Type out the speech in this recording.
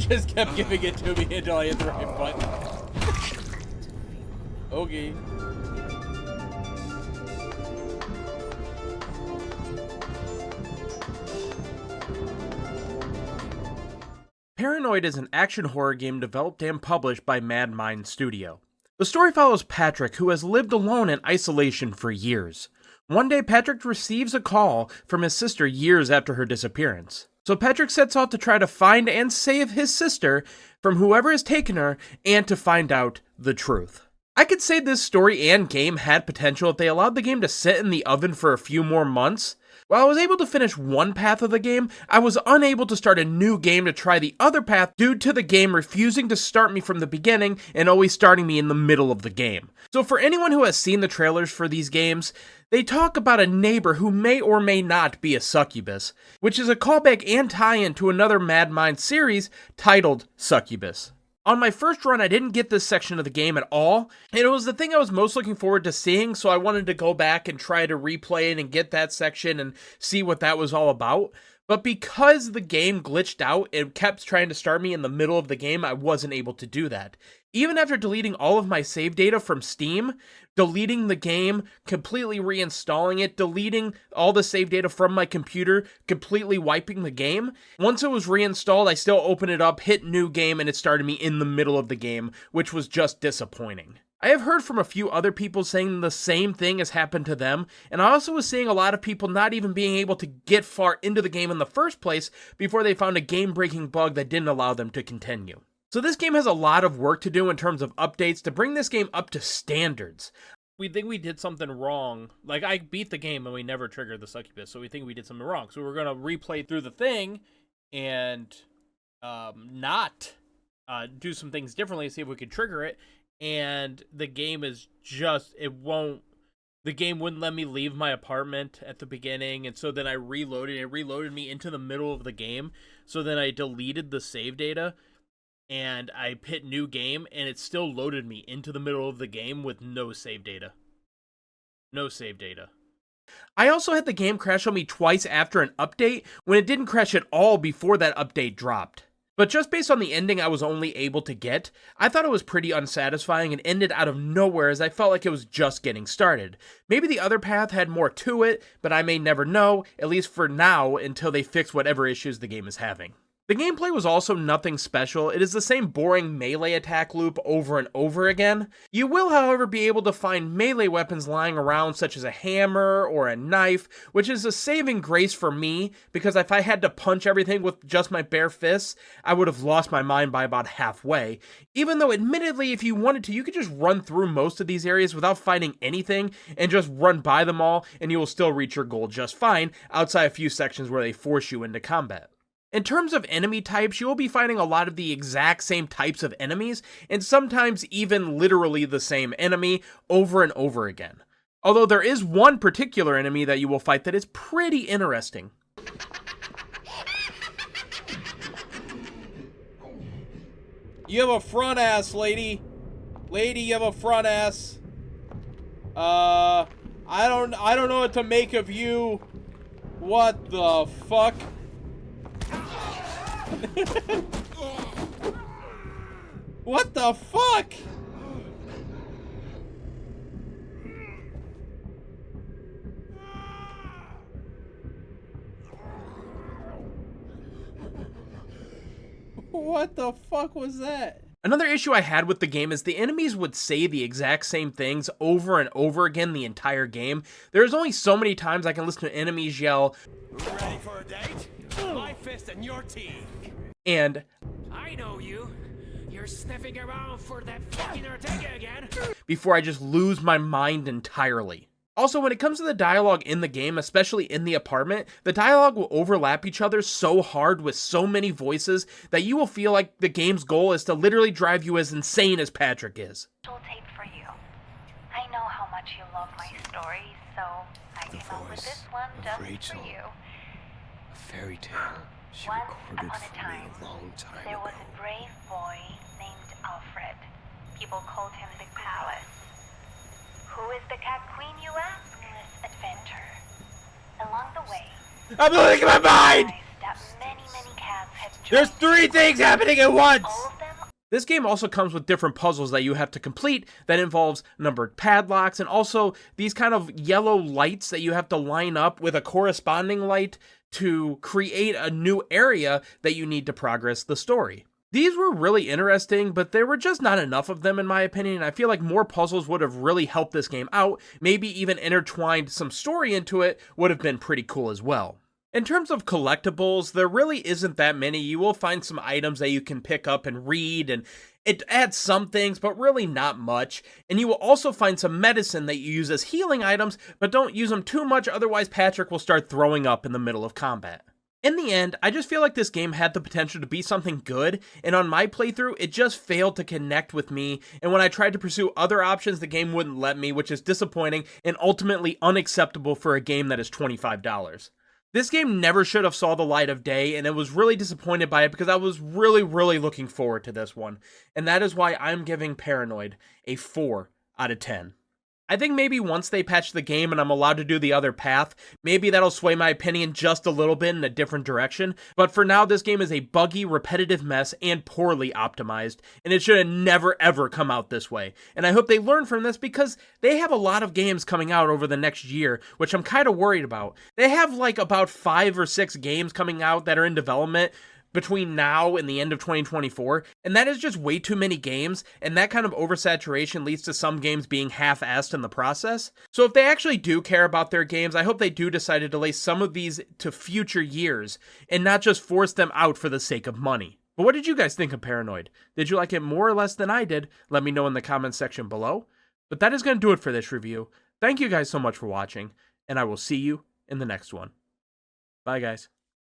just kept giving it to me until I hit the right button. Okay. Paranoid is an action horror game developed and published by Mad Mind Studio. The story follows Patrick, who has lived alone in isolation for years. One day, Patrick receives a call from his sister years after her disappearance. So Patrick sets out to try to find and save his sister from whoever has taken her and to find out the truth. I could say this story and game had potential if they allowed the game to sit in the oven for a few more months. While I was able to finish one path of the game, I was unable to start a new game to try the other path due to the game refusing to start me from the beginning and always starting me in the middle of the game. So for anyone who has seen the trailers for these games, they talk about a neighbor who may or may not be a succubus, which is a callback and tie-in to another Mad Mind series titled Succubus. On my first run, I didn't get this section of the game at all, and it was the thing I was most looking forward to seeing, so I wanted to go back and try to replay it and get that section and see what that was all about. But because the game glitched out and kept trying to start me in the middle of the game, I wasn't able to do that. Even after deleting all of my save data from Steam, deleting the game, completely reinstalling it, deleting all the save data from my computer, completely wiping the game, once it was reinstalled, I still opened it up, hit new game, and it started me in the middle of the game, which was just disappointing. I have heard from a few other people saying the same thing has happened to them, and I also was seeing a lot of people not even being able to get far into the game in the first place before they found a game-breaking bug that didn't allow them to continue. So this game has a lot of work to do in terms of updates to bring this game up to standards. We think we did something wrong. Like, I beat the game and we never triggered the succubus, so we think we did something wrong. So we're going to replay through the thing and not do some things differently, see if we could trigger it. And the game is just, the game wouldn't let me leave my apartment at the beginning, and so then I reloaded. It reloaded me into the middle of the game, so then I deleted the save data, and I hit new game, and it still loaded me into the middle of the game with no save data. No save data. I also had the game crash on me twice after an update, when it didn't crash at all before that update dropped. But just based on the ending I was only able to get, I thought it was pretty unsatisfying and ended out of nowhere as I felt like it was just getting started. Maybe the other path had more to it, but I may never know, at least for now, until they fix whatever issues the game is having. The gameplay was also nothing special. It is the same boring melee attack loop over and over again. You will, however, be able to find melee weapons lying around such as a hammer or a knife, which is a saving grace for me, because if I had to punch everything with just my bare fists, I would have lost my mind by about halfway. Even though, admittedly, if you wanted to, you could just run through most of these areas without fighting anything and just run by them all, and you will still reach your goal just fine, outside a few sections where they force you into combat. In terms of enemy types, you will be fighting a lot of the exact same types of enemies, and sometimes even literally the same enemy over and over again. Although there is one particular enemy that you will fight that is pretty interesting. You have a front ass, lady. Lady, you have a front ass. I don't know what to make of you. What the fuck? What the fuck? What the fuck was that? Another issue I had with the game is the enemies would say the exact same things over and over again the entire game. There's only so many times I can listen to enemies yell, "Ready for a date? My fist and your teeth." And I know you. You're sniffing around for that fucking Ortega again. Before I just lose my mind entirely. Also, when it comes to the dialogue in the game, especially in the apartment, the dialogue will overlap each other so hard with so many voices that you will feel like the game's goal is to literally drive you as insane as Patrick is. Tape for you. I know how much you love my stories, so I came up with this one just Rachel. for you. A fairy tale she Once recorded upon a for time, me a long time there was ago. a brave boy named Alfred. People called him the Palace. Who is the cat queen, you ask? Adventure. Along the way, I'm losing my mind! realized that that many cats had joined. There's 3 things happening at once! All of them This game also comes with different puzzles that you have to complete that involves numbered padlocks and also these kind of yellow lights that you have to line up with a corresponding light to create a new area that you need to progress the story. These were really interesting, but there were just not enough of them in my opinion. I feel like more puzzles would have really helped this game out, maybe even intertwined some story into it would have been pretty cool as well. In terms of collectibles, there really isn't that many. You will find some items that you can pick up and read, and it adds some things, but really not much. And you will also find some medicine that you use as healing items, but don't use them too much, otherwise Patrick will start throwing up in the middle of combat. In the end, I just feel like this game had the potential to be something good, and on my playthrough, it just failed to connect with me, and when I tried to pursue other options, the game wouldn't let me, which is disappointing and ultimately unacceptable for a game that is $25. This game never should have saw the light of day, and I was really disappointed by it because I was really looking forward to this one. And that is why I'm giving Paranoid a 4 out of 10. I think maybe once they patch the game and I'm allowed to do the other path, maybe that'll sway my opinion just a little bit in a different direction. But for now, this game is a buggy, repetitive mess and poorly optimized, and it should have never ever come out this way. And I hope they learn from this because they have a lot of games coming out over the next year, which I'm kind of worried about. They have like about 5 or 6 games coming out that are in development between now and the end of 2024, and that is just way too many games, and that kind of oversaturation leads to some games being half-assed in the process. So if they actually do care about their games, I hope they do decide to delay some of these to future years, and not just force them out for the sake of money. But what did you guys think of Paranoid? Did you like it more or less than I did? Let me know in the comments section below. But that is going to do it for this review. Thank you guys so much for watching, and I will see you in the next one. Bye guys.